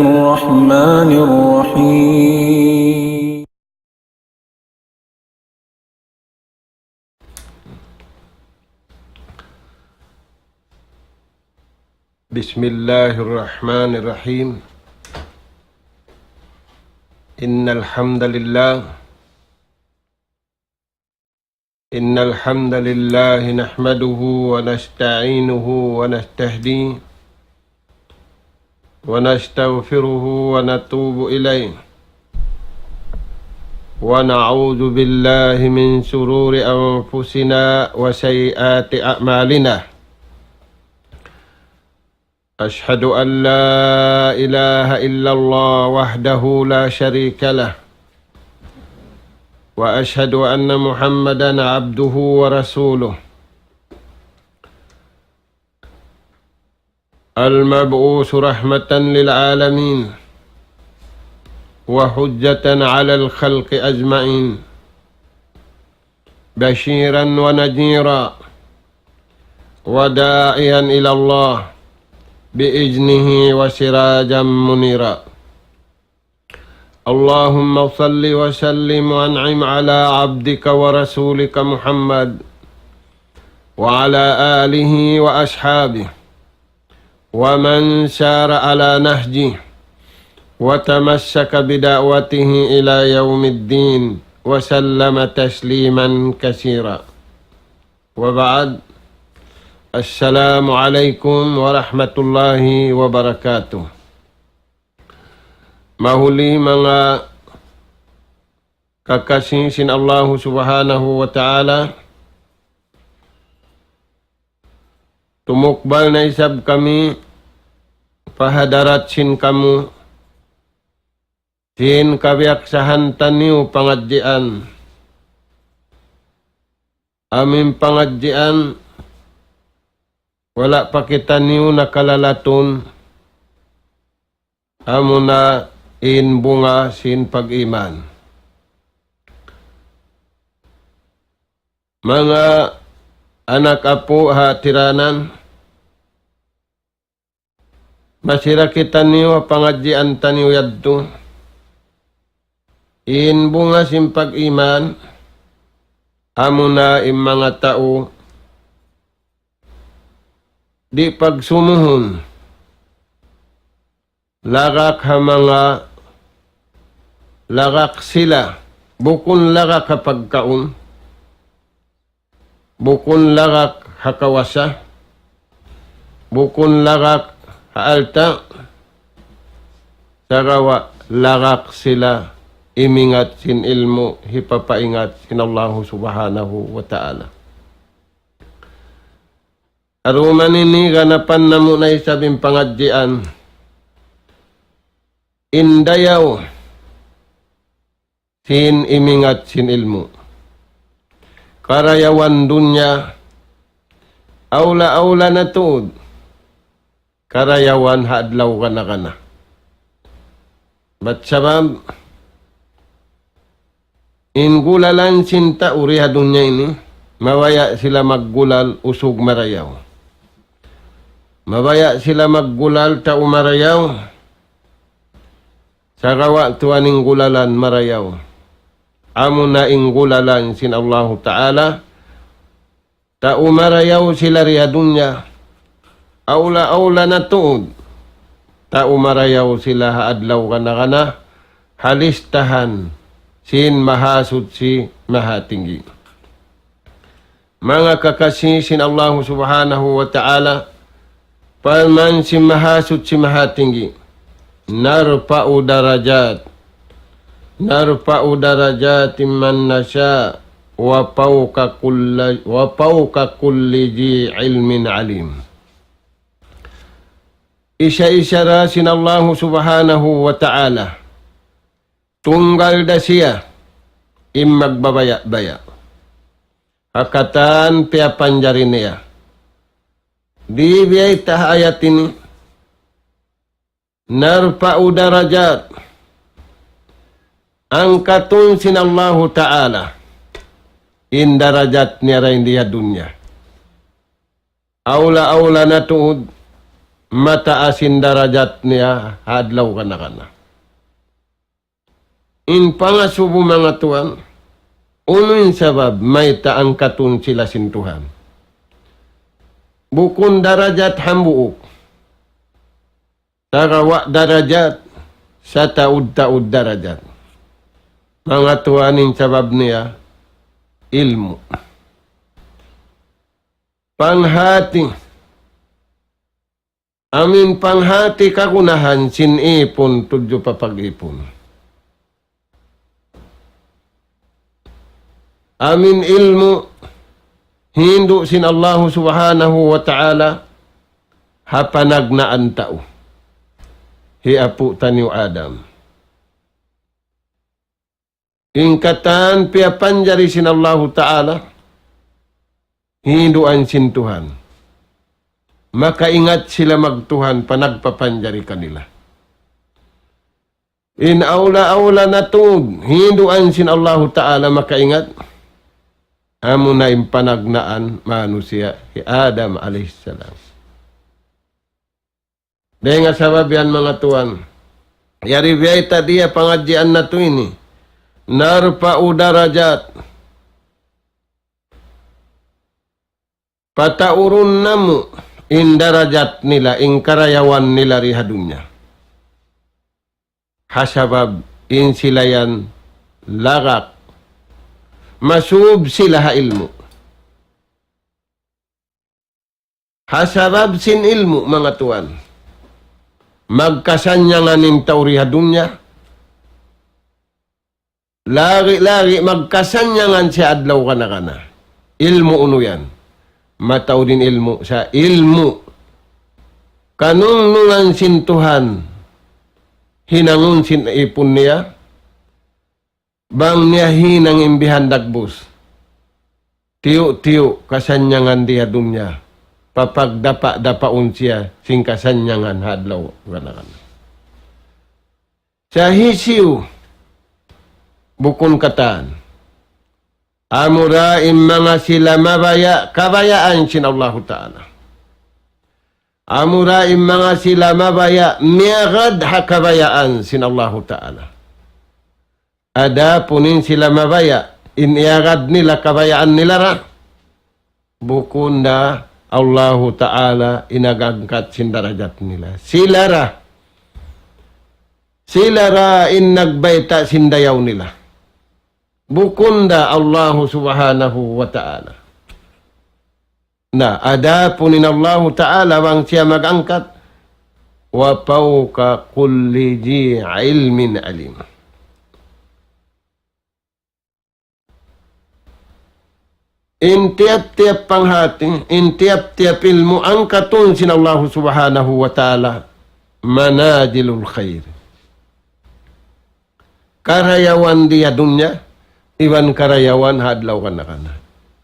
الرحمن الرحيم بسم الله الرحمن الرحيم إن الحمد لله نحمده ونستعينه ونستهديه ونستغفره ونتوب إليه ونعوذ بالله من شرور أنفسنا وسيئات أعمالنا أشهد أن لا إله إلا الله وحده لا شريك له وأشهد أن محمدًا عبده ورسوله المبعوث رحمة للعالمين وحجة على الخلق أجمعين بشيرا ونذيرا وداعيا إلى الله بإذنه وسراجا منيرا اللهم صل وسلم وانعم على عبدك ورسولك محمد وعلى آله وأصحابه ومن سار على نهجه وتمسك بدعوته إلى يوم الدين وسلم تسليما كثيرا وبعد السلام عليكم warahmatullahi wabarakatuh. Mahuli mga kakasisin Allah subhanahu wa ta'ala, tumukbal na isab kami, pahadarat sin kamu, sin kabiyak sahantan niyo pangadjian. Amin pangadjian, wala pa kita niyo nakalalaton, amo na in bunga sin pag-iman. Mga anak apo hatiranan, masira kita niyo pangadjian taniyo yadto, in bunga sin pag-iman, amo na in mga tao, di pagsumuhon, lagak ha mga, lagak sila, bukon lagak ha pagkaon, bukon lagak ha kawasa, bukon lagak ha alta, sarawa lagak sila, imingat sin ilmo, hipapaingat sin Allah subhanahu wa ta'ala. Aruman ini ganapan na muna isabing pangadjian, indayaw sin imingat sin ilmu, karayawan dunya, awla na tuod, karayawan hadlaw kana. Ba't sabab, ingulalan sinta uriha dunya ini, mawaya sila maggulal usog marayaw. Mabaya sila maggulal ta umarayaw, sarawa tuaning gulalan marayaw. Amo na ingulalan sin Allah Ta'ala, ta umarayaw sila riya dunya, awla na tuod, ta umarayaw sila haadlaw kana, halistahan sin mahasud si mahatinggi. Mga kakasisin Allah subhanahu wa ta'ala, palman si mahasud si mahatinggi, narpa'u darajat man nasya wa fawqa kulli ji ilmin alim. Isa-isara sin Allah subhanahu wa ta'ala, tunggal da siya magbabaya-baya, hakatan piapanjarin niya. Di biyay tahayat ini, narpa'u darajat, angkatun sin Allah Ta'ala, in darajat niya rin diya dunya. Awla na tuod, mataasin darajat niya hadlaw kana. In pangasubo mga tuan, unuin sabab may taang katun sila sintuhan. Bukun darajat hambuuk. Tarawa darajat sa taud-taud darajat. Mga tuanin sabab niya, ilmu. Panghati. Amin panghati kagunahan sinipon tudyo papag-ipon. Amin ilmu hindu sin Allah subhanahu wa ta'ala hapanagnaan tao. Hiapu taniw Adam. Ingkatan piapanjari sin Allah ta'ala hinduan sin Tuhan. Maka ingat sila magtuhan panagpapanjari kanila. In aula na tuod, hinduan sin Allah Ta'ala makaingat. Amo na impanagnaan manusia si Adam alaihissalam. Dahil nga sabab yan mga tuan. Yari biyayta dia pangadjian na to ini. Narpa'u darajat. Pataurun namu. In darajat nila, in karayawan nila rihadunya. Hasabab, in sila yan lagak. Masub sila ha ilmu. Hasabab sin ilmu, mga tuan. Magkasanyangan in tao rihadunya. Lagi magkasanyangan siya adlaw kana. Ilmu uno yan. Mataw din ilmu sa ilmu kanunungan sin Tuhan hinangun sin ipon niya bang niya hinang imbihan dagbus tiyo kasanyangan diya dunya papagdapa-dapaun siya sing kasanyangan hadlaw ganakan sa hisiw bukon katan amuraim mga sila mabaya, kabayaan sin Allah Ta'ala. Amuraim mga sila mabaya, miyagad hakabayaan sin Allah Ta'ala. Ada punin sila mabaya, iniyagad nila kabayaan nila ra. Bukunda Allah Ta'ala inagangkat sin darajat nila. Sila ra in nagbayta sin dayaw nila. Bukunda Allah subhanahu wa ta'ala. Na adapunin Allah ta'ala wang siya magangkat wa pauka kulli ji ilmin alim. In tiap-tiap panghati, in tiap-tiap ilmu angkatun sin Allah subhanahu wa ta'ala manajilul khair. Karayawan dia dunya iwan karayawan hadlaw kana.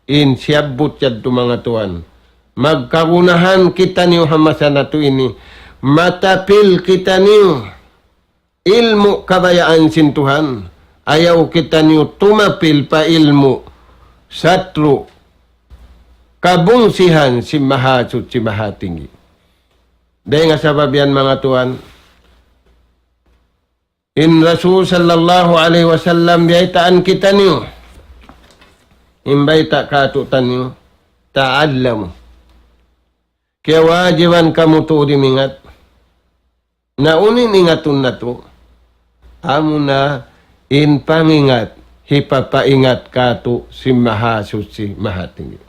In siyabot yad to mga tuan. Magkagunahan kita niyo hamasan na to ini. Matapil kita niyo. Ilmu kabayaan sin Tuhan. Ayaw kita niyo tumapil pa ilmu. Satro. Kabungsihan si mahasut si mahatinggi. Dahil nga sabab yan mga tuan. In Rasul sallallahu alaihi wasallam biyaitaan kita niyo. Imbayta katutan niyo. Ta'allamu. Kaya wajiban kamu to dimingat. Naunin ingatun na to. Amo na in pangingat. Hipapaingat kato si mahasut si mahatinggi.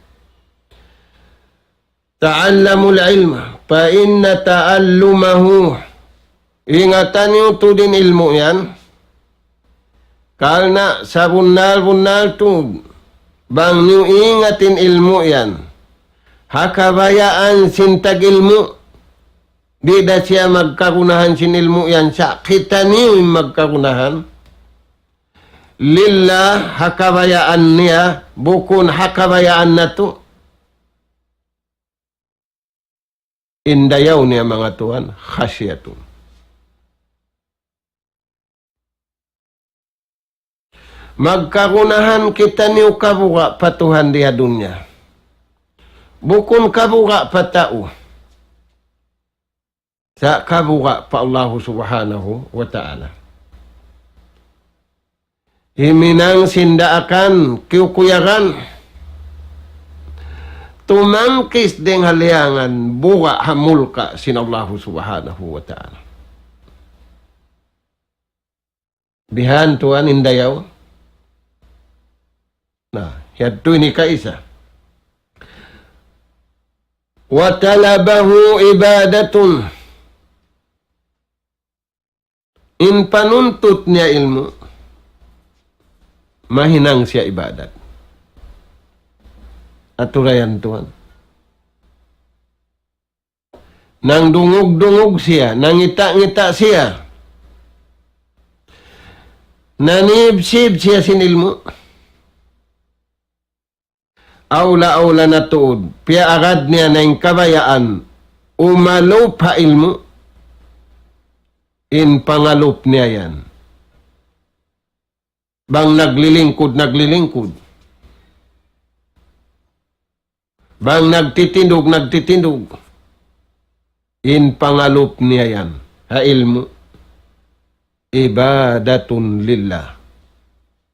Ta'allamul ilma. Pa inna ta'allumahu. Ingatan nyo to din ilmu yan. Kalna sa bunal to. Bang nyo ingatin ilmu yan. Hakabayaan sintag ilmu. Di da siya magkagunahan sin ilmu yan. Sa kita nyo yung magkagunahan. Lillah hakabayaan niya. Bukun hakabayaan na to. Indayaw niya mga tuan. Khasyatun. Magkagunahan kita niyo kabuga patuhan diha dunya. Bukun kabuga patao. sa kabuka pa Allah subhanahu wa ta'ala. Himinang sindaakan, kiyukuyaran, tumangkis ding haliangan, buka hamulka sin Allah subhanahu wa ta'ala. Bihan tuan indayaw, na, yadto ni kaisa. Wa talabahu ibadatun, in panuntut niya ilmu, mahinang siya ibadat. Aturayan tuan. Nang dungog-dungog siya, nang ngita-ngita siya, nanibsib siya sin ilmu, awla-awla na tuod, piya agad niya na yung kabayaan, umalup ha ilmu, in pangalup niya yan. Bang naglilingkod, bang nagtitindog, in pangalup niya yan. Ha ilmu, ibadatun lillah.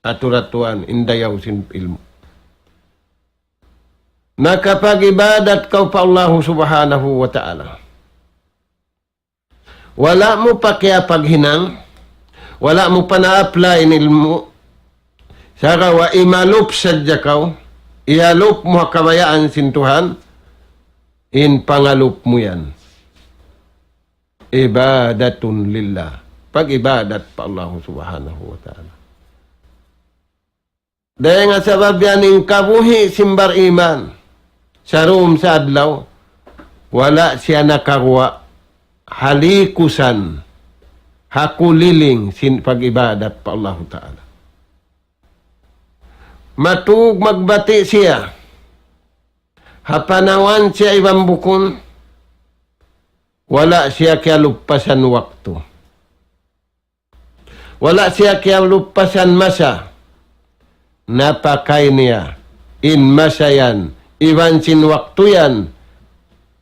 Aturatuan, indayaw sin ilmu. Nakapag-ibadat ka pa Allah subhanahu wa ta'ala. Wala mo pa kaya paghinang, wala mo pa na-apply in ilmu, saka wa imalup sadya ka, ialup mo kabayaan sintuhan, in pangalup mo yan. Ibadatun lillah. Pag-ibadat pa Allah subhanahu wa ta'ala. Dahil nga sabab yan in kabuhi simbar iman, sa room sa adlaw, wala siya nakakuha halikusan, hakuliling sin pag-ibadat pa Allah ta'ala. Matug magbati siya, hapanawan siya ibang bukon, wala siya kaya lupasan waktu. Wala siya kaya lupasan masa, napakay niya, in masa yan, iwan sin waktu yan,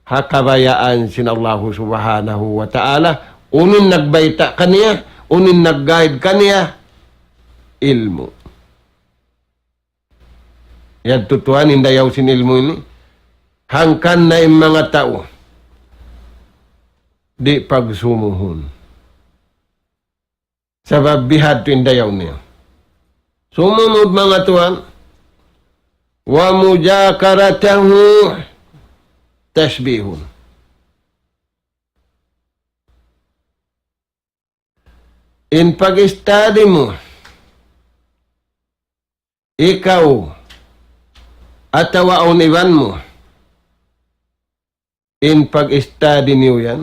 hakabayaan sin Allah subhanahu wa ta'ala, unin nagbayta kaniya, unin nag-guide kaniya, ilmu. Yan tutuan, hindayaw sin ilmu ini, hangkan na yung mga tao, di pagsumuhon. Sabab bihad to hindayaw niya. Sumunod mga tuan, wa mujakaratahu tasbihun. In pag-study mo, ikaw, atawaon iwan mo, in pag-study niyo yan,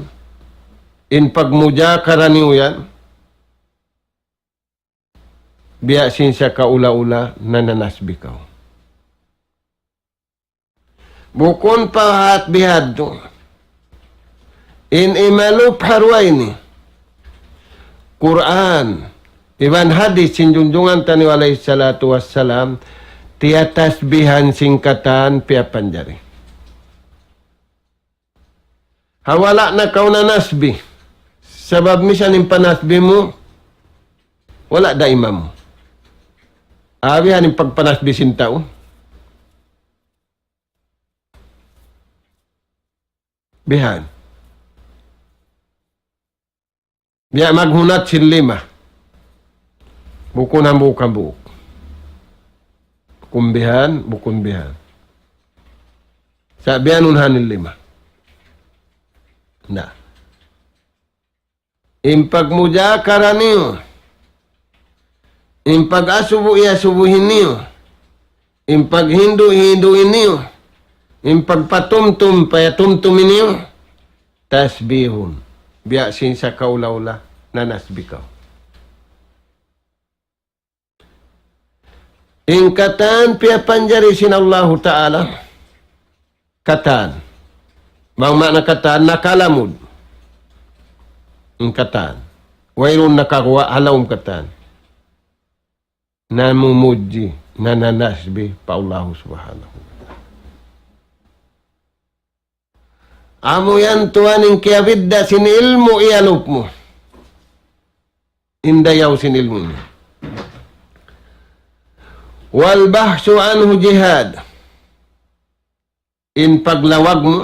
in pagmujakara niyo yan, biyasin siya kaula-ula na nanasbi ka. Bukon pa hat bihad to. In imalup harway ni. Quran. Iban hadis sinjunjungan tani alayhi salatu wassalam. Tiatasbihan singkatan pia panjari. Hawala na kau na nasbi. Sabab misan yung panasbi mo, wala da imam. Abihan yung pagpanasbi sintao. Bihan. Biya maghunat sin lima. Bukun ang bukang buk. Kumbihan, bukun bihan. Sa bihan unhanin lima. Na. Impag mujakara niyo. Impag asubu iya subuhin niyo. Impag hindu-hinduin niyo. Impag patumtum payatumtumin niyo. Tasbihun. Biyasin sa kaula-ula na nasbi ka. Ingkatan piya panjari sin Allah Ta'ala. Katan. Bang makna katan nakalamud. Ingkatan. Wairun nakakuha halawm katan. Namumuji nananasbi pa Allah subhanahu wa ta'ala. Amo yan tuwaning kiabidda sinilmo ianop mo. Indayaw sinilmo mo. Wal bahsu anhu jihad. In paglawag mo,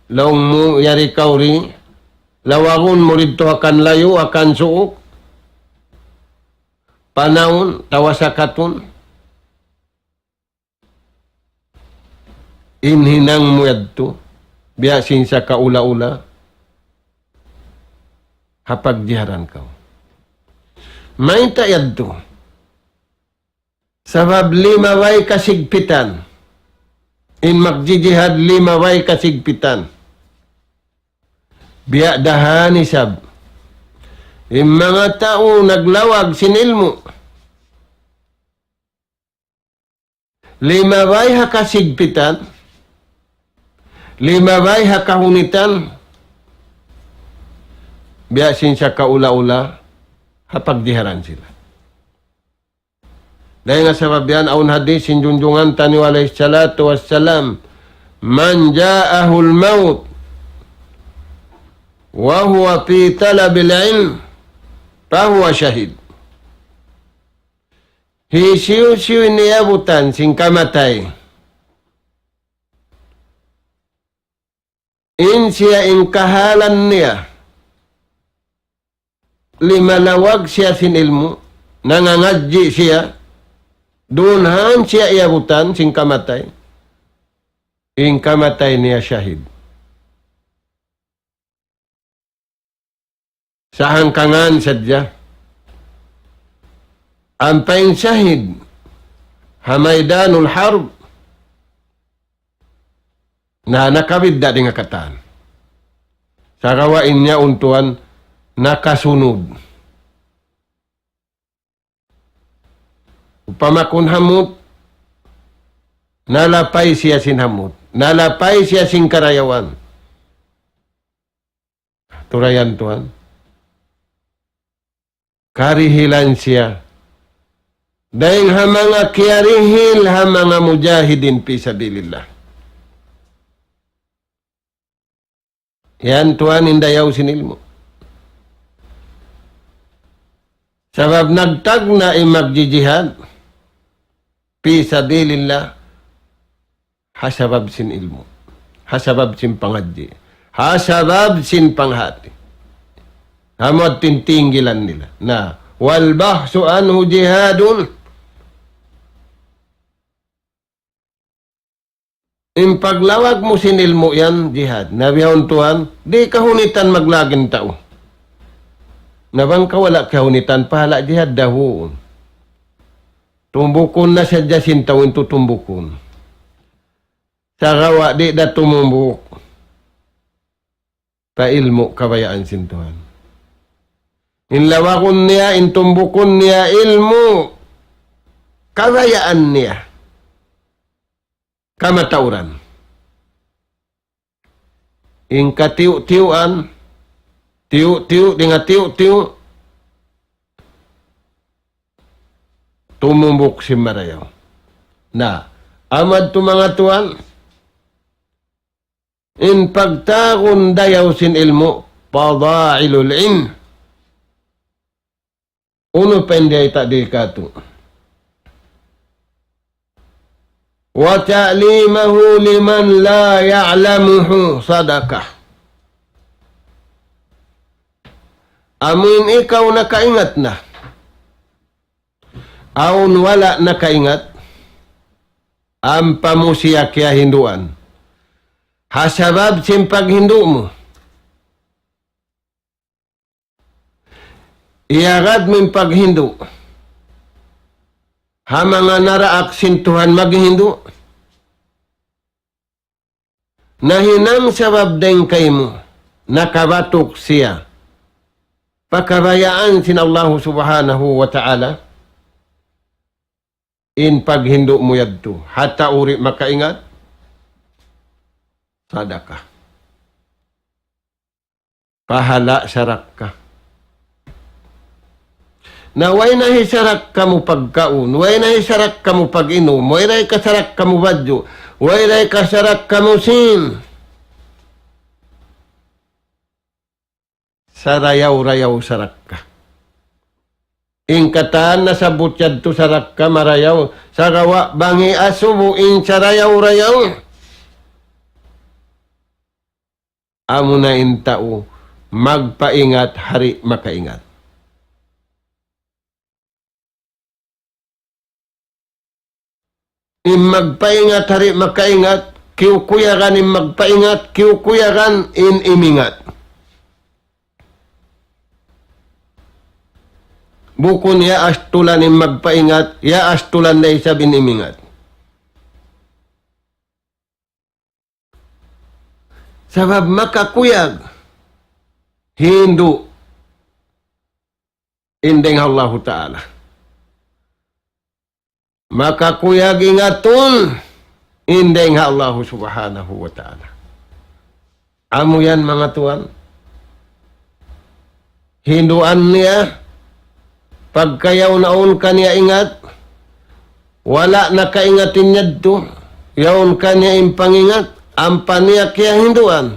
laong mo yari kauri, lawagon mo rito akan layo, akan suok, panahon, tawasakaton, inhinang mo yadto, biyasin sa kaula-ula, hapagdiharan ka. May tayadto, sabab limaway kasigpitan, in magjijihad limaway kasigpitan, biya dahan isab, in mga tao naglawag sinilmo, limaway hakasigpitan, limaway hakahunitan, biyasin sa kaula-ula, hapagdiharan sila. Dahil nga sabab yan, aun hadis, sinjunjungan tani alayhi salatu wassalam, man ja'ahul maut, wa huwa fi talabil ilm, fahuwa syahid. Hisiu-siu niyabutan, sing kamatay. In siya in kahalan niya, limalawag siya sin ilmu, nangangadji siya, dunhan siya iabutan, sing kamatay. In kamatay niya syahid. Sa hangkangan sadya, ang paing syahid, hamaydanul harb, na nakabidda di nga kataan. Sa kawain niya untuan, nakasunod. Upamakun hamot, nalapay siya sin hamot. Nalapay siya sin karayawan. Turayan tuan. Karihilan siya. Dahil mga kiarihil mga mujahidin pisabilillah. Yan tuan indayaw sinilmo. Sabab nagtag na imagjijihad pisabilillah hasabab sin ilmo. Hasabab sin pangadji. Hasabab sin panghati. Hamad tintinggilan nila na wal bahsu anhu jihadun. In paglawag mo sinilmo yan, jihad. Nabihon tuhan, di kahunitan maglagin tao. Nabang ka wala kahunitan, pahala jihad dahon. Tumbukon na siya jasin tawin tutumbukon. Sa gawa, di da tumumbuk. Pailmo kabayaan sin tuhan. In lawakon niya, in tumbukon niya ilmu, kabayaan niya. Kamatauran. In katiu-tiuan, tiu-tiu, dengan tiu-tiu, tumumbuk si Marayaw. Na, amad tu mga tuan, in pagtagon dayaw sin ilmu, padailul in. Uno penday tak dikatu. Wa ta'limahu liman la ya'lamuhu sadaqah. Amin ikaw nakaingat na. Aun wala nakaingat. Ang pamusiya kaya hinduan. Hasabab sin paghindu mo. Iagad min paghindu. Hamanga naraak sin Tuhan maghindu. Nahinang sabab din kay mo. Nakabatok siya. Pakabayaan sin Allah subhanahu wa ta'ala. In paghindu mo yadto. Hata uri makaingat. Sadaka. Pahala sarak ka. Na way na hisarak ka mo pagkaun, way na hisarak ka mo pag-inom, way na kasarak ka mo badyo, way na kasarak ka mo sin. sa rayaw-rayaw sarak ka. Ingkatan na sa butyad to sarak ka marayaw. Sa gawa bangi asubuin sa rayaw-rayaw. Amo na intao, magpaingat, hari makaingat. Magpaingat, hari makaingat, kiukuyaran magpaingat, kiukuyaran imingat. Bukon ya astulan magpaingat, ya astulan na isa binimingat. Sabab makakuyag, Hindu, indeng Allah Ta'ala. Makakuyag ingatun, indeng Allah Subhanahu wa Ta'ala. Amo yan mga tuan. Hinduan niya, pagkayaw naon kaniya ingat, wala na kaingatin niya to, yaon kaniya impangingat, ang paniya kaya hinduan,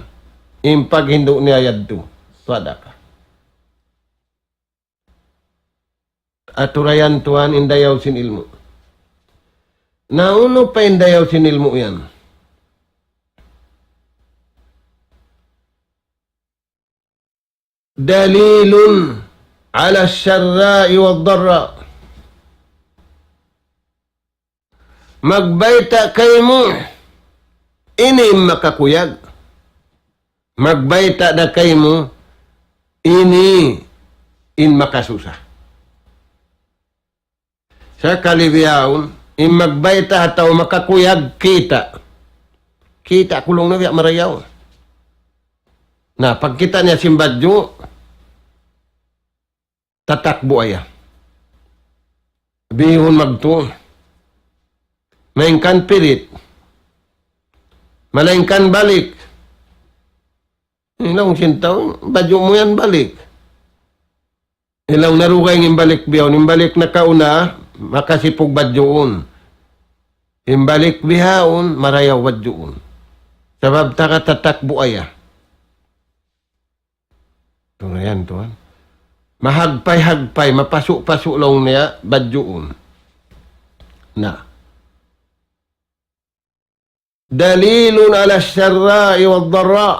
impag hindu niya yadto, swada ka. Aturayan tuan, indayaw sin ilmo. Nauno pa indayaw sin ilmo yan. Dalilun ala syarra'i wad darra. Magbayta kay mo, ini makakuyag. Magbayta da kay mo, ini makasusa. Sa kalibiyaon, magbayta ataw makakuyag kita. Kita kulong na biya marayaw. Na pagkita niya simbadyo, tatakbo aya. Bihon magto. Maingkan pirit. Malaingkan balik. Ilang sintaw, badyo mo yan balik. Ilang narugay ng balik biyaw. Nimbalik na kauna, makasipog badyoon. Imbalik bihaon, marayaw badyoon. Sabab tatakbo aya. Ito na yan, tuwan. Mahagpay-hagpay, mapasok-pasok lang niya, badyoon. Na. Dalilun ala syarra'i wad darra.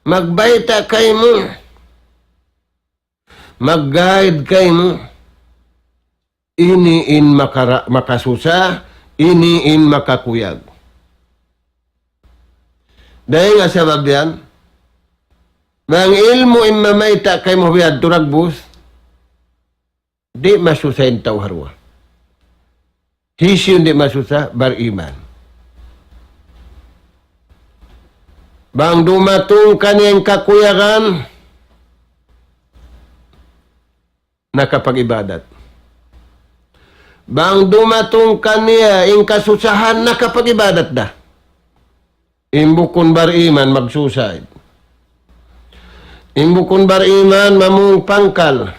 Magbayta kay mo. Mag-guide kay mo. Iniin makasusa, iniin makakuyag. Dahil nga sabab yan, bang ilmo imamayta kay mo biyad turagbus, di masusayin tao harwa. Hisyon di masusa, bariman. Bang dumatong kaniyang kakuyagan, nakapag-ibadat. Bang dumatong kaniya ing kasusahan, nakapag-ibadat da. Imbukon bariman, magsusaid. Imbukon bariman, mamung pangkal.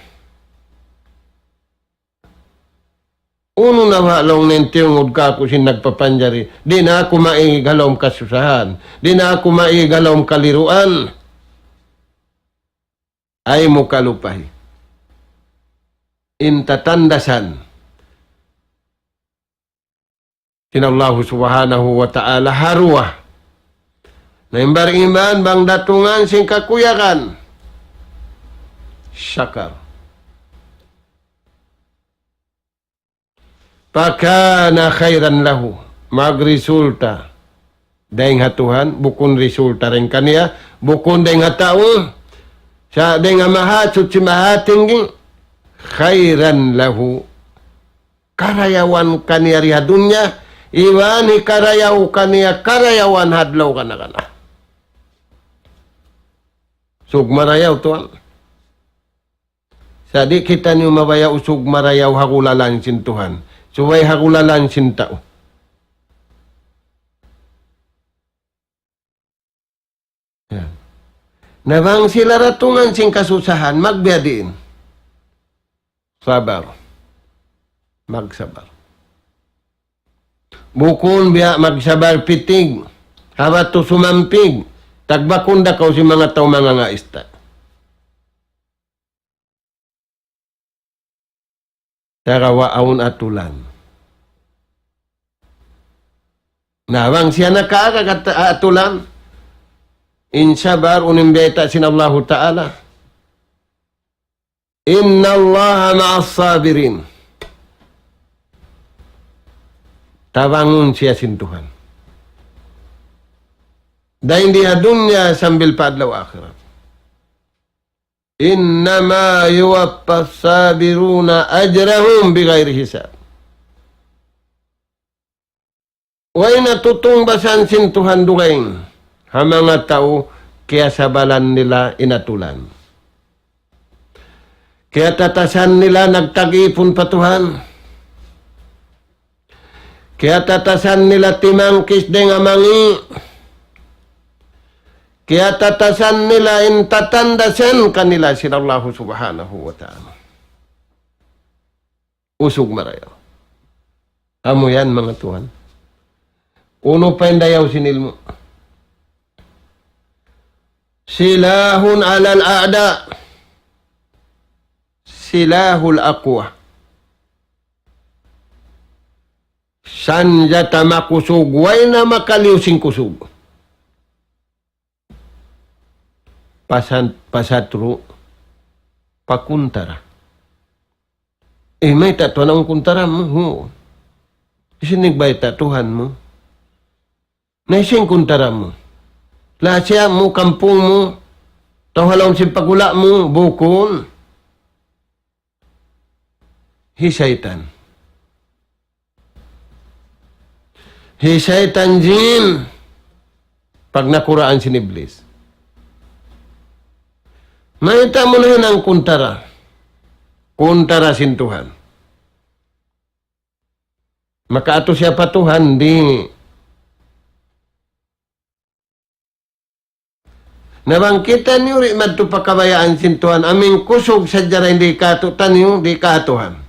Uno na halong nentiyong ka ako sin nagpapanjari. Di na ako maigalawang kasusahan. Di na ako maigalawang kaliruan. Ay mo kalupay. Intatandasan. Sinallahu subhanahu wa ta'ala harwa. Naimbar iman bang datungan sing kakuyakan. Syakar. Pakana khairan lahu. Magresulta. Daing hatuhan. Bukun resulta rin kaniya. Bukun daing hatao. Sa daing mahatsut si mahatinggi. Khairan lahu. Karayawan kaniya rihadunya. Iwani karayaw kaniya. Karayawan hadlaw kana. Sugmarayaw tuan. Sadi kita niyo mabaya usug marayaw hagulalan sintuhan. Suway hagulalan sintao. Yan. Nabang sila ratungan sing kasusahan, magbiadin. Sabar. Magsabar. Bukon biya magsabar pitig. Habat to sumampig. Tagbakunda ka si mga tao mga ngaista. Tarawaon atulan. Nawang siya nakaagat atulan. Insabar unimbeta sin Allah Ta'ala. Inna Allah ma'as sabirin. Tawangun siya sin Tuhan. Dahil di dunya sambil paadlaw akhirat. Innama yuwaffa sabiruna ajrahum bighairi hisab. Way natutungbasan sin Tuhan dugaing ha mga tao kaya sabalan nila inatulan. Kaya tatasan nila nagtag-ipon pa Tuhan. Kaya tatasan nila timangkis deng amangi. Kaya tatasan nila intatandasan kanila sin Allah subhanahu wa ta'ala. Usog marayaw. Amo yan mga Tuhan. Uno pa dayaw sinilmo. Silahun alal a'da. Silahul aqwa. Sanjata makusug. Way na makaliw sing kusug. Pasatro, pakuntara. May tatuan ang kuntara mo. Isinigbay tatuhan mo. Naising kuntara mo. Lasya mo, kampung mo. Tawhalaw si pagula mo, bukol. Hisaytan. Hisaytan jin. Pag nakuraan si Iblis. Maita mo na yun ang kuntara. Kuntara sin Tuhan. Makaato siya pa Tuhan, di. Nabangkitan niyo rin magtupakabayaan sin Tuhan. Aming kusog sa dyan hindi katutan niyo, di katuhan.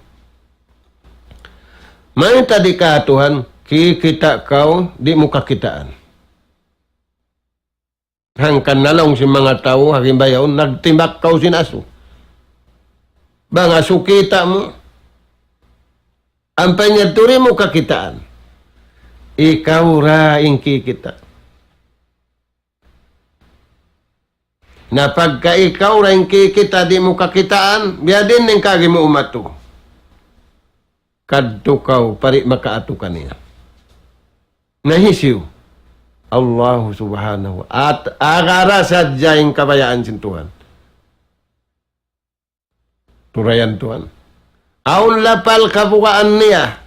Maita di katuhan, kikita kau, di mo kakitaan. Hangkan nalong si mga tao, halimbayaw, nagtimbak kau sin aso. Bang aso kita mo. Ang panyaturi mo kakitaan. Ikaw raing kikita. Na pagka ikaw raing kikita, di mo kakitaan, biya din ng kagi mo umato. Kadto kau, pari makaato kaniya. Nahisiw. Allah subhanahu at agara sadya yung kabayaan sin Tuhan. Turayan Tuhan. Aun lapal kabukaan niya.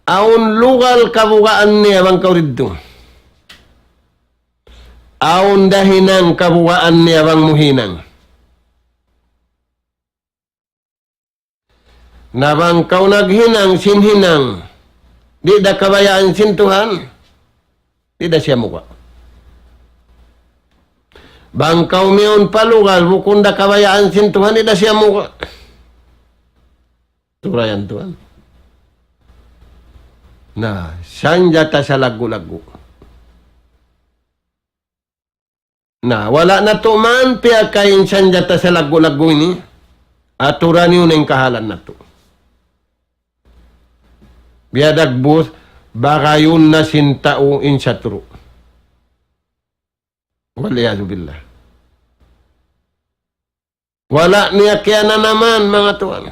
Aun lugal kabukaan niya bang kauriddo. Aun dahinang kabukaan niya bang muhinang. Nabang kau naghinang sinhinang. Di da kabayaan sin Tuhan. Di da siya muka. Bangkaw miyon palugal, bukun da kabayaan sin Tuhan, di da siya muka. Turayan Tuhan. Nah, sanjata sa lagu-lagu. Nah, wala na tuman piya kain sanjata sa lagu-lagu ini. Aturan yun ang kahalan na to. Biadag bus, baka yun na sintao in satro. Waliyahzubillah. Wala niya kaya na naman, mga tuwan.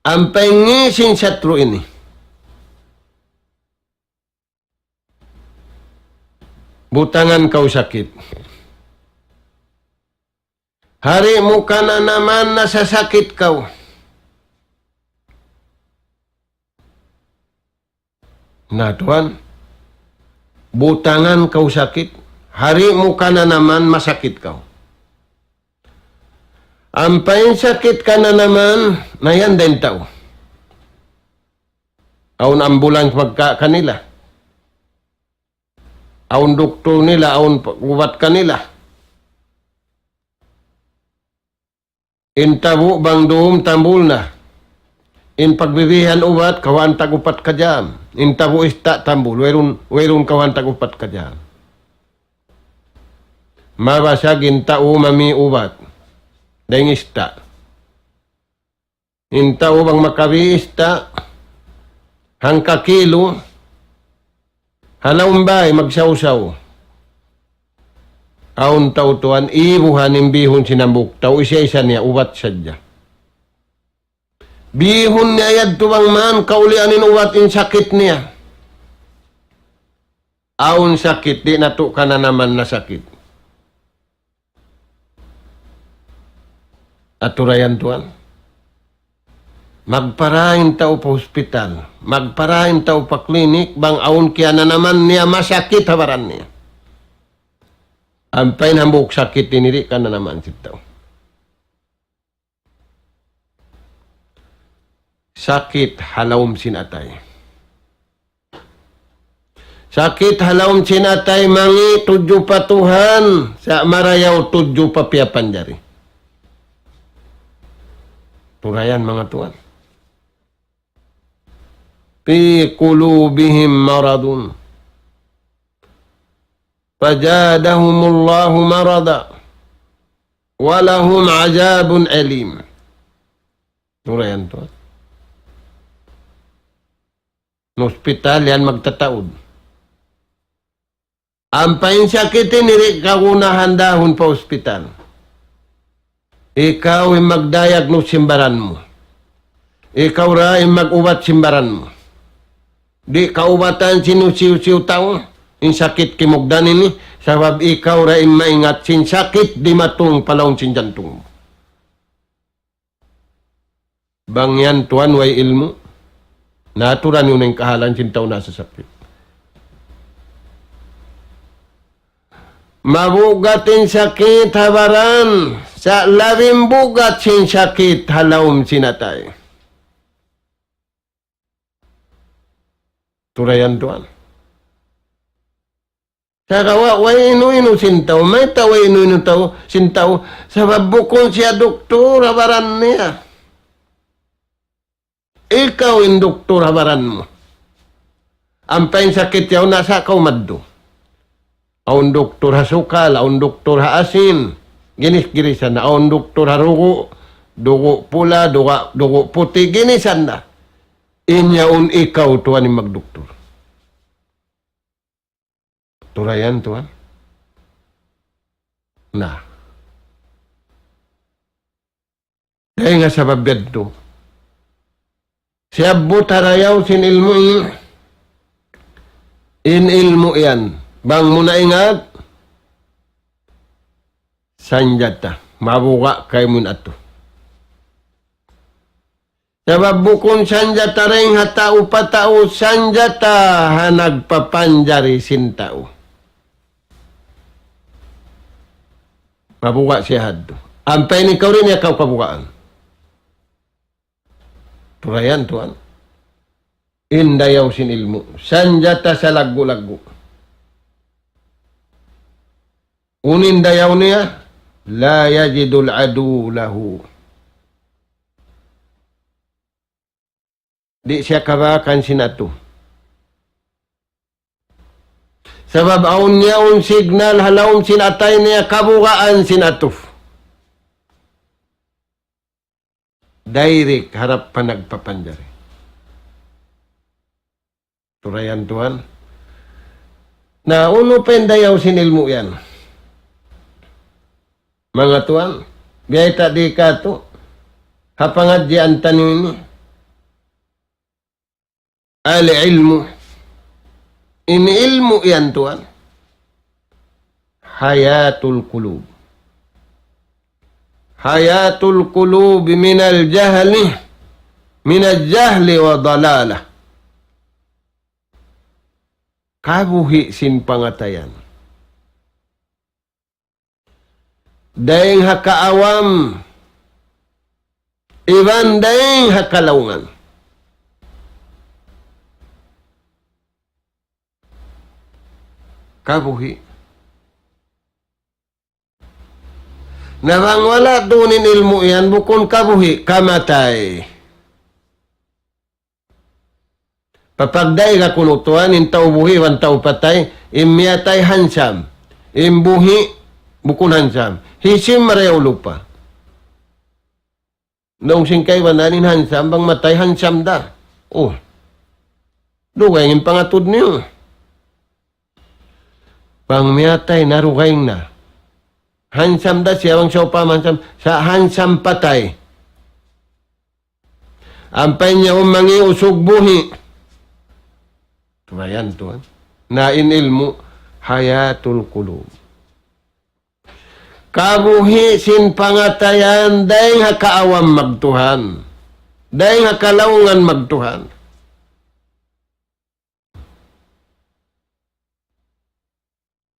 Ang pengisin satro ini. Butangan kau sakit. Hari mo ka na naman nasasakit kau. Na Tuhan, butangan kau sakit, hari mo ka na naman masakit kau. Ampain sakit ka na naman, na yan din tao. Aun ambulans magka kanila. Aun doktor nila, aun ubat kanila. Intabo bang doom tambul na. In pagbibihan ubat, kawan tagupat ka jam. In tabu ista tambul, werun kawan tagupat ka jam. Mabasagin tao mami ubat. Daing ista. In tao bang makabi ista, hangka kilo, halawang bay, magsaw-saw. Aun tao tuan, ibuhan yung bihon sinambuk. Tao isa-isa niya, ubat sadya. Bihon niya yad tuwang man, kaulianin ubat in sakit niya. Aun sakit, di nato ka na naman na sakit. Aturayan tuan. Magparahin tao pa hospital. Magparahin tao pa klinik, bang aun kaya na naman niya masakit habaran niya. Ang painambuk sakit tiniri ka na naman si tao. Sakit halawom sinatay. Sakit halawom sinatay mangi tudyo pa Tuhan sa marayaw tudyo pa piyapan jari. Turayan mga Tuhan. Fi qulubihim maradun. Fajadahumullahu marada. Walahum azabun alim. Turayan Tuhan. No hospital yan magtataod. Ang painsakit niri kagunahan dahon pa hospital. Ikaw ay magdiagnose simbaran mo. Ikaw ra ay mag-ubat simbaran mo. Di kaubatan sinusiw-siw tao. In sakit kimugdan ini. Sabab ikaw ra ay maingat sin sakit di matong palawon sin jantung mo. Bangyan tuan way ilmu. Naturan yun ang kahalan sin tao nasa sakit. Mabugatin sakit habaran. Sa labing bugat sin sakit halawom sinatay. Turayan tuan. Sa kawa, way inu-inu sintaw. May tawa inu-inu tao, sintaw. Sa babukon siya doktor habaran niya. Ikaw yung doktor habaran mo. Ang pain sakit yaw nasa kaumaddo. Aun doktor ha sukal, aun doktor ha asin. Ginis-ginisan na. Aun doktor ha rugo, dugo pula, dugo puti, ginisan na. Inyaun ikaw tuwan yung magdoktor. Turayan tuwan. Na. Dahil nga sa babed to, siya butarayaw sin ilmu in ilmu yan. Bang muna ingat, sanjata. Mabuka kay mun ato. Sabab bukon sanjata rin hatao patao sanjata hanagpapanjari sin tao. Mabuka siya haddo. Ampay ni ikaw rin ikaw kabukaan. Turayan tuan. Indayaw sin ilmu. Sanjata sa lagu-lagu. Unindayaw niya, la yajidul adu lahu. Di siya kabakan sinato. Sabab aun niya un signal halawon sinatay niya kabukaan sinatuf. Direct harap pa nagpapanjari. Turayan tuan. Na uno pendayaw sinilmo yan. Mga tuan, biyay ta di ka to. Hapangad di ang tanin ni. Ali ilmu. In ilmu yan tuan. Hayatul kulub. Hayatul kulub minal jahli. Minal jahli wa dalalah. Kabuhi sin pangatayan. Daing hakaawam, iban daing hakalaungan. Kabuhi. Nabang wala dunin ilmu yan, bukon kabuhi, kamatay. Papagday ka kunutuan, intaw buhi, wantaw patay, imyatay hansam, imbuhi, bukun hansam. Hisim mareo lupa. Noong singkay wananin hansam, bang matay hansam da. Oh, dugay ng pangatod niyo. Pangmiyatay, narugay na. Hansam da siya, bang siya pamansam, sa hansam patay. Ampay niya umangi usog buhi. Tumayan to. Nain ilmu, hayatul kulub. Kabuhi sin pangatayan, dahil hakaawam magtuhan. Dahil hakalaungan magtuhan.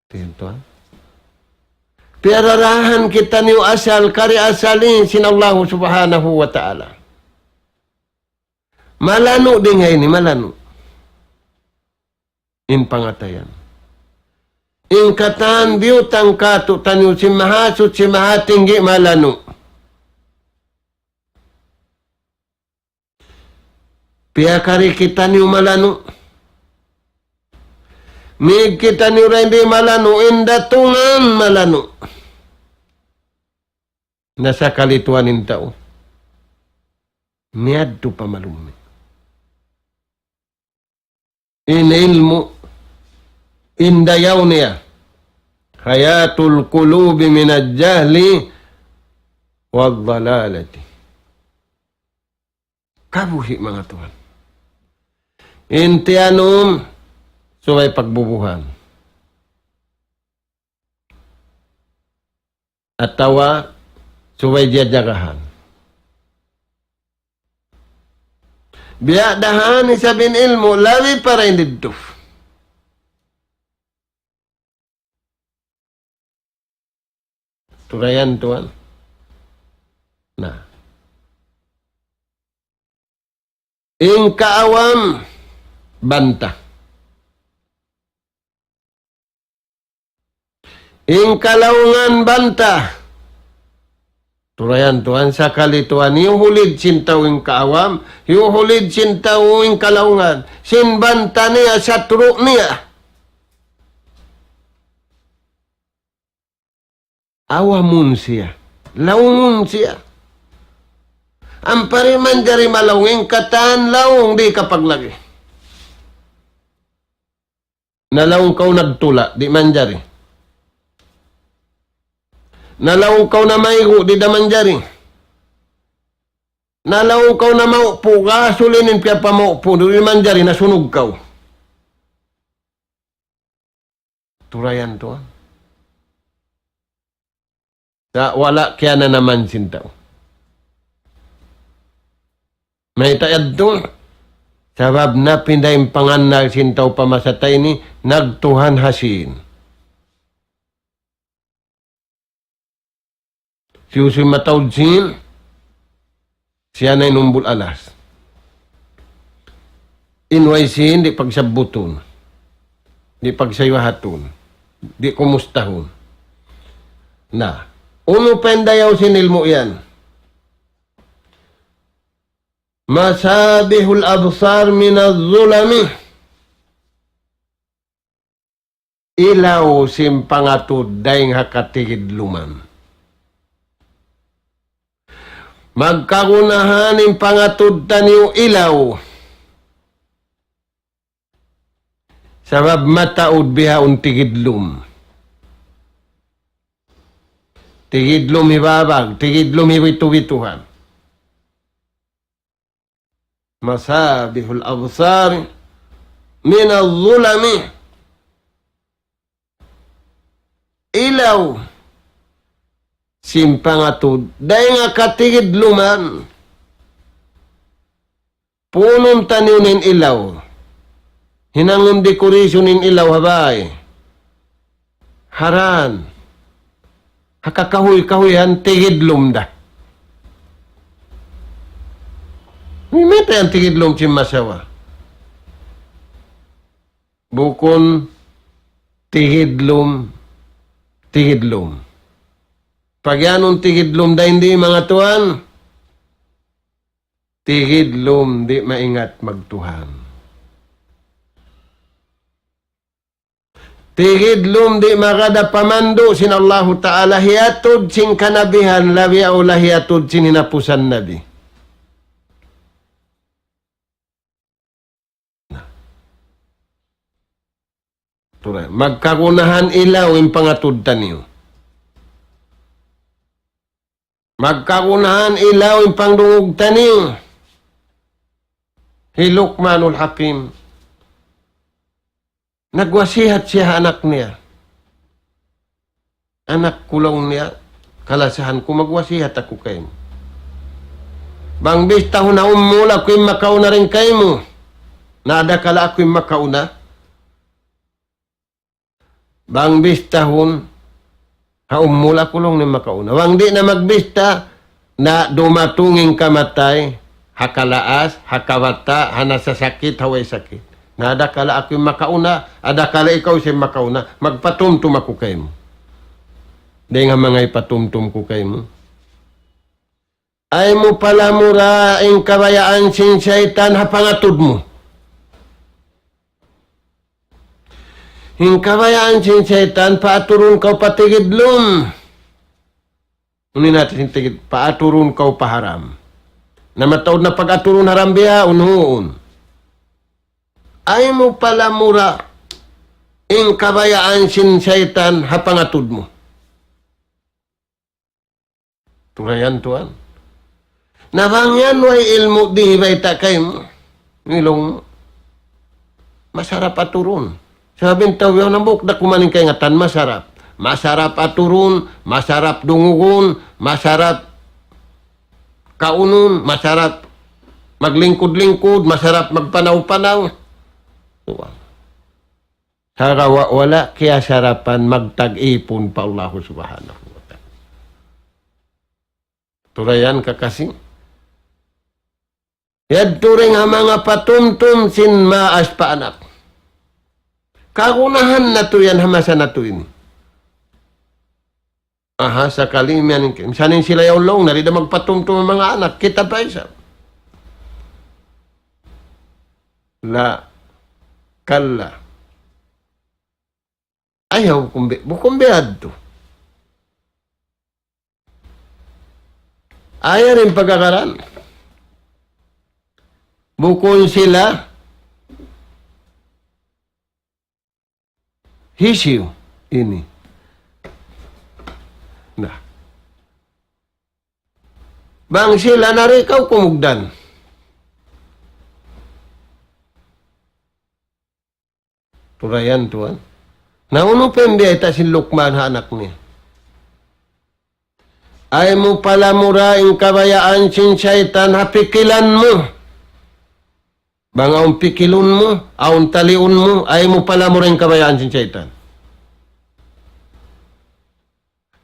Tinto. Pirarahan kita niyo asal, kari asalin sin Allah subhanahu wa ta'ala. Malano din ngayon ni malano. In pangatayan. In katan biyutang kato tanyo si mahasot si mahatinggi malano. Piyakari kita niyo malano. Mig kita niyo rin di malano. Indatungan malano. Nasa kalituan ng tao. Niyadto pa malumi. In ilmu, indayaw niya, hayatul kulubi minad jahli, wag dalalati. Kabuhi mga tuhan. Intianum, suway pagbubuhan. Atawa, suway jajagahan. Biya dahan isabin ilmu, lawi para indidto. Turayan tuan. Nah. Ing kaawam, banta. Ing kalaungan, banta. Turayan tuan, sa kalituan, yung hulid sintawing kaawam, yung hulid sintawing kalaungan, sinbanta niya sa turo niya. Awamun siya, laungun siya. Ang pariman dari malawing katan, laung di kapaglagi. Nalaung kau nagtula, di manjari. Nalaw kaw na maigo, di daman jari. Nalaw kaw na maupo, kasulinin kaya pa maupo, di daman jari, nasunog kaw. Turayan to. Wala kaya na naman sintaw. May tayad to. Sabab na pindaing panganal sintaw pamasatay ni, nagtuhan hasin. Siyusoy matawd sin, siya na inumbul alas. Inway sin, di pagsabuton, di pagsaywahaton, di kumustahon. Na, uno pendayaw sinilmo yan. Masabihul absar minaz zulami. Ilaw simpangatud daing hakatigid luman. Magkagunahan ng pangatud taniyo ilaw. Sabab mataud biha un tigidlum. Tigidlum hibabag, tigidlum hiwitu-wituhan. Masabihul absar min az-zulami. Ilaw simpangatud, dahil nga katigid luman, punong taniunin ilaw, hinangon dekorasyonin ilaw habay, haran, hakakahuy-kahuyan, tigid lumda. Mimita yung tigid lum simasawa. Bukon, tigid lum, tigid lum. Pag yanong tigidlom da hindi mga tuan, tigidlom di maingat magtuhan. Tigidlom di makada pamando sin Allah Ta'ala hiatod sin kanabihan labi aula hiatod sin hinapusan nabi. Magkagunahan ilaw yung pangatudtan niyo. Magkagunahan ilaw yung pangdungugtan niyo. Hilukmanul Hakim. Nagwasihat siya anak niya. Anak kulong niya. Kalasahan ko magwasihat ako kayo. Bang bista ho na umula ko yung makauna rin kayo mo. Naada kala ako yung makauna. Bang bistahon, haumula kulong ni makauna. Wang di na magbista, na dumatunging kamatay, hakalaas, hakawata, hanasasakit, haway sakit. Na adakala ako yung makauna, adakala ikaw siya makauna, magpatumtum ako kayo mo. Di nga mga ipatumtum ko kayo mo. Ay mo pala mura ang kabayaan sin syaitan hapangatod mo. Hingkabayaan sin syaitan, paaturun kau patigidlom. Unin natin tigid, paaturun kau paharam. Na mataod na pag-aturun haram biya, unhuun. Ay mo pala mura, hingkabayaan sin syaitan, hapangatod mo. Turayan tuan. Nabangyan way ilmu di baita kayo. Nilong, masarap aturun. Sabi tayo yung nabuk na kumaning kay ngatan, masarap. Masarap aturun, masarap dungugon, masarap kaunon, masarap maglingkod-lingkod, masarap magpanaw-panaw. Sarawa wala, kaya sarapan magtag-ipon pa Allah subhanahu wa ta'ala. Turayan ka kasi. Yadto rin ang mga patumtum sin maas pa anak. Kagunahan na to yan, hamasa na to ini. Aha, sa kalimian, sanin sila yung long, narida magpatumtum ang mga anak, kita pa isa. La, kalla. Ayaw, bukumbiad to. Ayaw rin pagkakaran. Bukon sila, hisiw ini. Nah. Bang sila narikaw kumugdan. Turayan tuan. Nauno pembiay ta si Lukman ha anak niya. Ay mo pala muraing kabayaan sin syaitan hapikilan mo. Bang aong pikilun mo, aong taliun mo, ay mo pala mo rin kabayaan sin syaitan.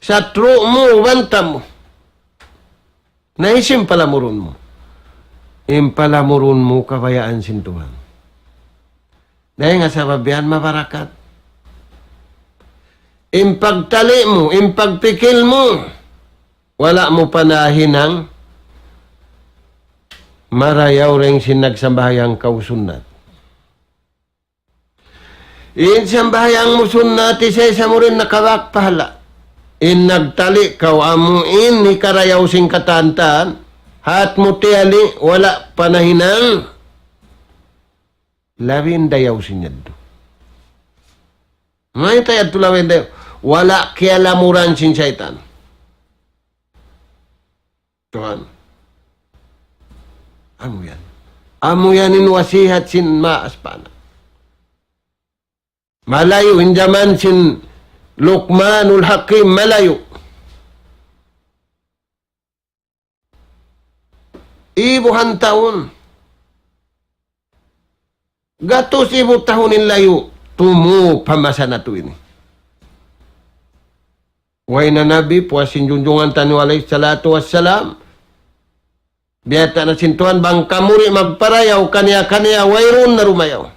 Sa tru mo, wanta mo. Naisim pala murun mo. Impala murun mo kabayaan sin Tuhan. Dahil nga sa babihan mabarakat. Impagtali mo, impagpikil mo, wala mo panahinang marayaw rin sinagsambahayang kausunat. Sambahayang musunat, isa-isa mo rin nakawak pahala. Nagtali kaw amuin, ni karayaw sing katantaan, hat mo tiyali, wala panahinang, lawin dayaw sinyad. May tayad tulawin dayaw, wala kialamuran sin syaitan. Tuhan. Amo yan. Amo yan inwasihat sin maas pana. Malayo, hinjaman sin Luqmanul Hakim, malayo. Ibuhan taon. Gatos ibu tahonin layo. Tumu pamasa na to ini. Way na nabi, puasin junjungan tanu alaih salatu wassalam. Biyata na sintuhan bang kamuri magparayaw kaniya-kaniya wayrun na rumayaw.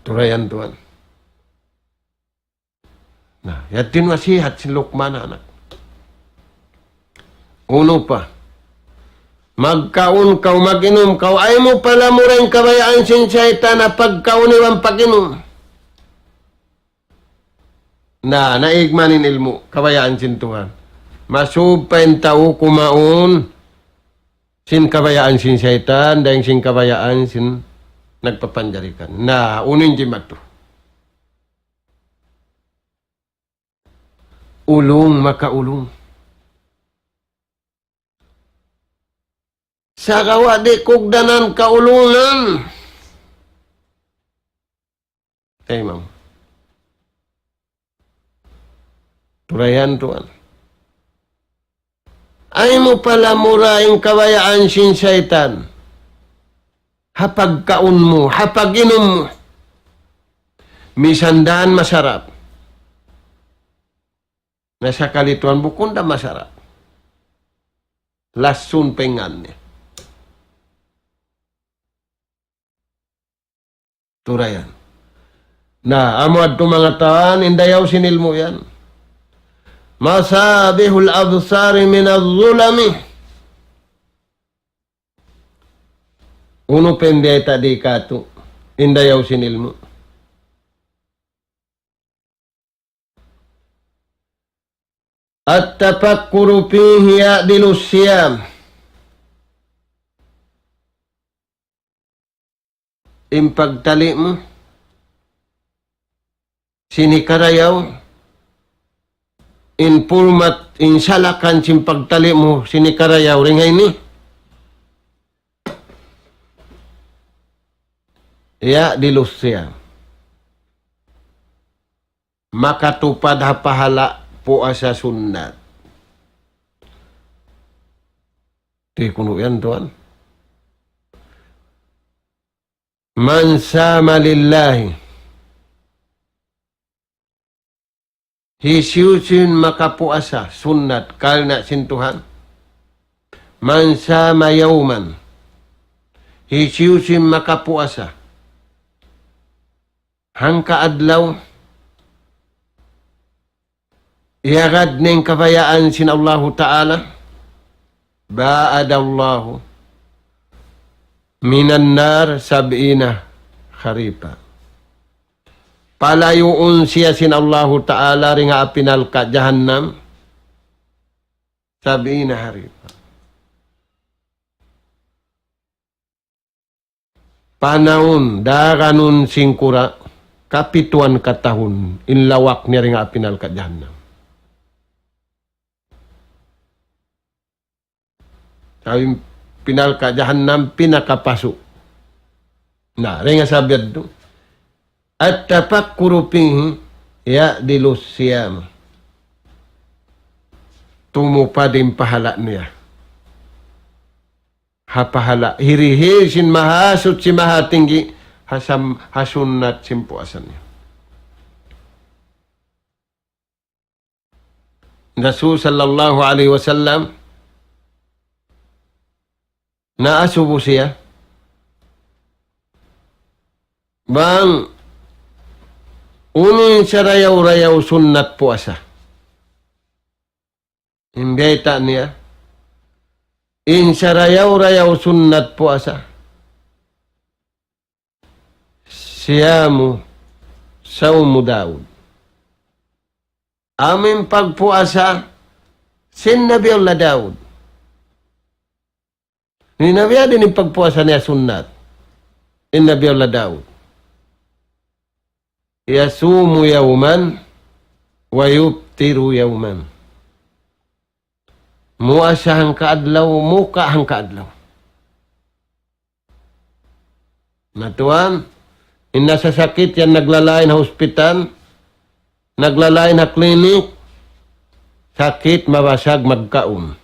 Turayan tuan. Nah, yatin wasihat si Luqman anak. Uno pa. Magkaon ka, mag-inom ka, ay mo pala mo rin kabayaan sin shaitan na pagkauniwang pag-inom. Naigmanin ilmo, kabayaan sin Tuhan. Masub pa yung tao kumaon, sin kabayaan sin shaitan, dahil sin kabayaan sin nagpapanjarikan. Unin di mato. Ulong, makaulong. Sa kawadi kugdanan kaulungan. Ay, ma'am. Turayan tuan. Ay mo pala muraing kabayaan sin shaitan. Hapag kaun mo, hapag inom mo. Misandaan masarap. Nasa kalituan bukunda masarap. Lasun pengan niya. Turayan. Amo at mga taan, indayaw sinilmo yan. Masabihul absari minaz-zulami. Uno penday tadi kato, indayaw sinilmo. At tapakkuru fihi ya'dilus siyam. Impagtali mo, sinikarayaw, inpulmat, insalakan, simpagtali mo, sinikarayaw, ringay ni. Ya'dilus siyam. Makatupad hapahala po asa sunnat. Di kuno yan tuan. Man sama lillahi. Hisiusin makapuasa sunnat kalna sintuhan. Man sama yauman. Hisiusin makapuasa. Hangka adlaw. Iagad ning kabayaan sin Allahu Ta'ala. Ba'adallahu. Minan nar sab'ina kharipa. Palayuon siya sin Allahu Ta'ala ring apinal ka jahannam sab'ina kharipa. Panahon daganun singkura kapituan katahun inlawak niya ring apinal ka jahannam. Sabi pinal ka jahannam pinakapaso. Ringa sabiad do. At tapakkuru fihi ya'dilus siyam. Tumupad yung pahala niya. Hapahala. Hirihisin mahasot si mahatinggi hasunat simpuasan niya. Rasul sallallahu alaihi wasallam naasubo siya. Bang unin sa rayaw-rayaw sunnat puasa. Imbeta niya. In sa rayaw-rayaw sunnat puasa. Siyamu saumu Daud. Amin pagpuasa sin Nabi Allah Daud. Ni Nabi din yung pagpuasa niya sunnat. In Nabi Allah Daud. Yasumu yawman wa yubtiru yawman. Muasa hang kaadlaw, muka hang kaadlaw. Natuan, nasa sakit yan naglalain na hospital, naglalain na klinik, sakit mabasag magkaon.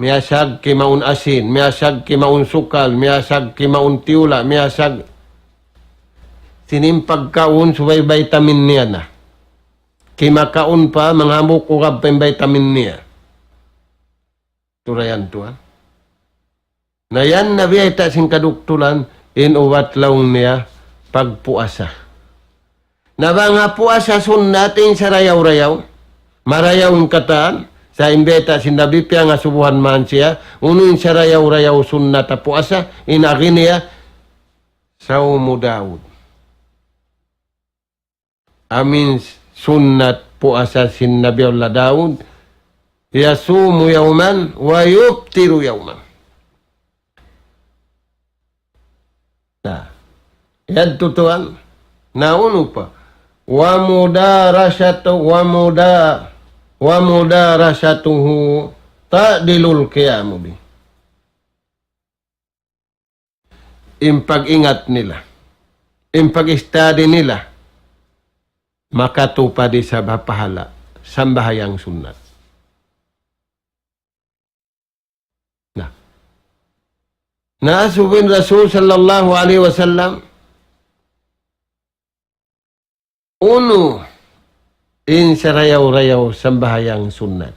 Miyasag kimaun asin, miyasag kimaun sukal, miyasag kimaun tiula, miyasag sinimpag kaun subay vitamin niya na. Kimakaun pa, mga mukukab pa yung vitamin niya. Turayan tuan. Na yan na biyayta sing kaduktulan, inuwat laong niya pagpuasa. Na ba nga puasa sunnatin sa rayaw-rayaw, Marayaw ang kataan, sa imbeta sinabi piya nga subuhan man siya, unuin siya rayaw-rayaw sunnat po asa, inakin niya, saumu Daud. Amin sunnat po asa sinabi Allah Daud, yasumu yawman wa yubtiru yawman. Nah, yan tutuan. Nauno pa. Wa mudarasatuhu ta'dilul qiyamu bi. Impag-ingat nila. Impag-study nila. Makatupad sa bapahala. Sambahayang sunnat. Nah. Naasubin Rasul sallallahu alaihi wasallam uno, in sa rayaw-rayaw sambahayang sunnat.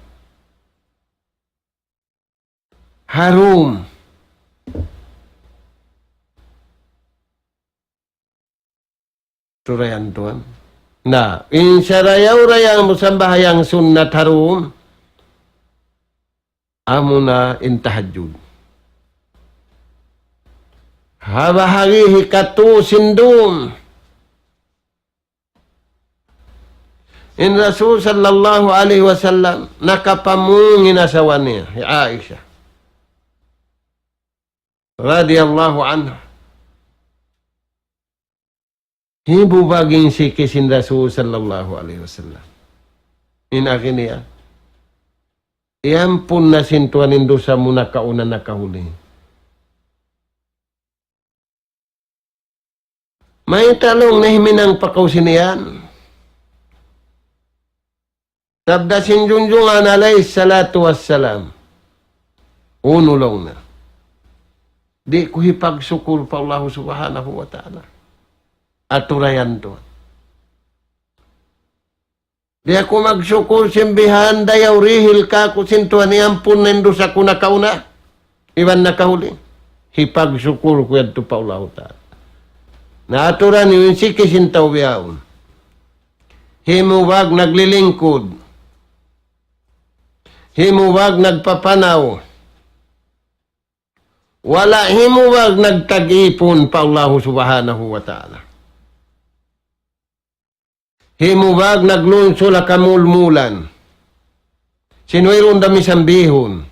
Harum. Turayan tuan. Na, in sa rayaw-rayaw sambahayang sunnat harum, amuna in tahajjud. Habahagi hikatu sindum. In Rasul sallallahu alaihi wasallam nakapamungin asawa niya, Aisha radhiyallahu anha. Hibu baging sikisin Rasul sallallahu alaihi wasallam. In akin niya, iampun na sintuanin dosa mo nakauna nakahuli. May talong na himinang pakausin sabda sinjunjungan alayhi salatu wassalam. Uno lang na. Di ko hipagsukur pa Allah subhanahu wa ta'ala. Aturayan to. Di ako magsukur simbihan dayaw rihil ka kusintuan niyampun nendo sa kuna kauna. Iwan nakahuli. Hipagsukur ko yan to pa Allah ta'ala. Naaturan yung sikisintaw biyaon. Himuwag naglilingkod. Himuwag nagpapanaw. Wala himuwag nagtag-ipon pa Allah subhanahu wa ta'ala. Himuwag naglunsula kamulmulan. Sinuirong dami sambihon.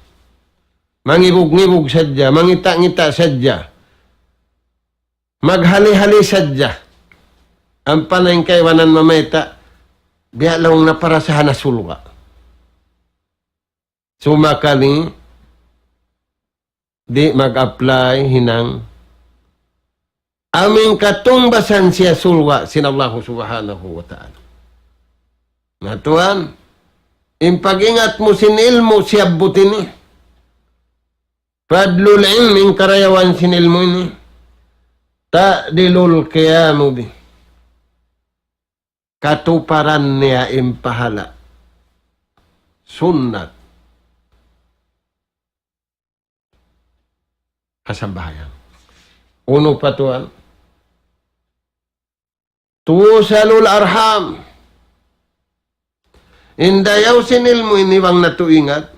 Mangibog-ngibog sadya. Mangita-ngita sadya. Maghali-hali sadya. Ang panay kaywanan mameta, biya lang na para sa hanasulwa. Sumakali, di mag-apply hinang aming katumbasan siya sulwa sinallahu subhanahu wa ta'ala. Natuan, impag-ingat mo sinilmo siya butini. Fadlul ilming karayawan sinilmo ini. Ta'dilul qiyamu bi. Katuparan niya impahala. Sunnat. Kasambahayan. Uno pa tuan. Tusalul arham. Indayaw sinilmo iniwang natuingat.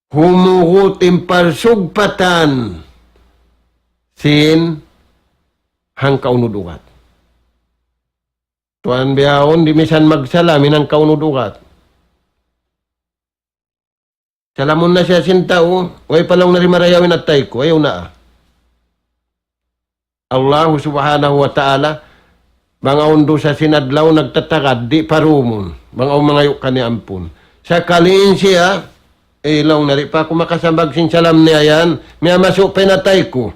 Humugutim parsugpatan. Sin hang kaunudugat. Tuan biyahon, di misan magsalamin ang kaunudugat. Salamon na siya sintao, way palang narimarayawin at tay ko, ayaw na. Allah subhanahu wa ta'ala, mga undo sa sinadlaw nagtatakad, di parumon, mga umangayo ka ni ampun. Sa kaliin siya, ilaw na rin pa, kung makasambag sin salam niya yan, may masuk pinatay ko.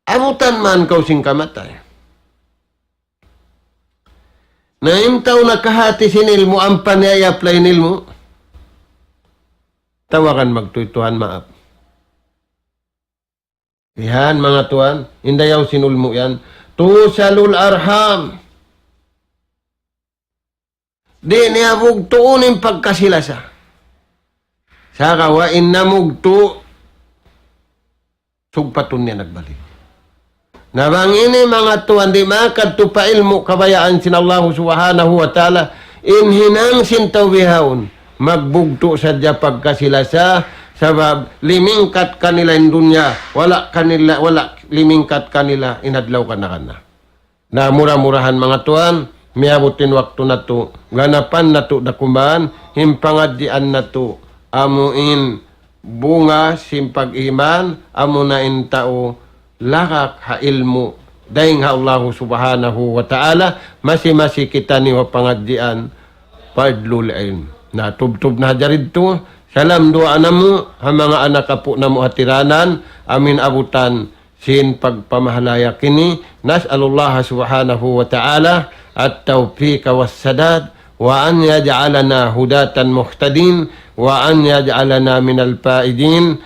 Amutan man kau sing kamatay. Naimtaw na kahati sinilmo, ang panayay-apply nilmo, tawakan magtuituhan maap. Yan mga tuan, indayaw sinulmo yan. Tusalul arham. Di niya mugtuunin pagkasilasa. Saka wa inna mugtu. Sugpatun niya nagbalik. Nabang ini mga tuan, di makad pa ilmo kabayaan sin Allah subhanahu wa ta'ala. inhinang sintawihawon, magbugto sadya pagkasila sa sabab limingkat kanila in dunya, wala limingkat kanila inadlaw kana. Na mura-murahan mga tuan, miabutin waktu na to, ganapan na to dakumbaan, himpangadian na to, amuin bunga simpag-iman, amo na in tao, lakak ha ilmu, dahing ha Allah subhanahu wa ta'ala, masi-masi kita ni wa pangadian, padlulain. Na tub-tub na jarid to, salam doa namo, ha mga anak apo namo hatiranan, amin abutan, sin pagpamahalaya kini, nas'alullah subhanahu wa ta'ala, at-tawfiq was-sadad, wa an yaj'alana hudatan muhtadin, wa an yaj'alana minal faidin,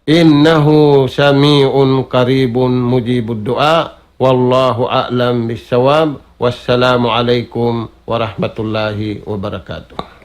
innahu sami'un qaribun mujibud du'a, wallahu a'lam bis-shawab, wassalamu alaikum warahmatullahi wabarakatuh.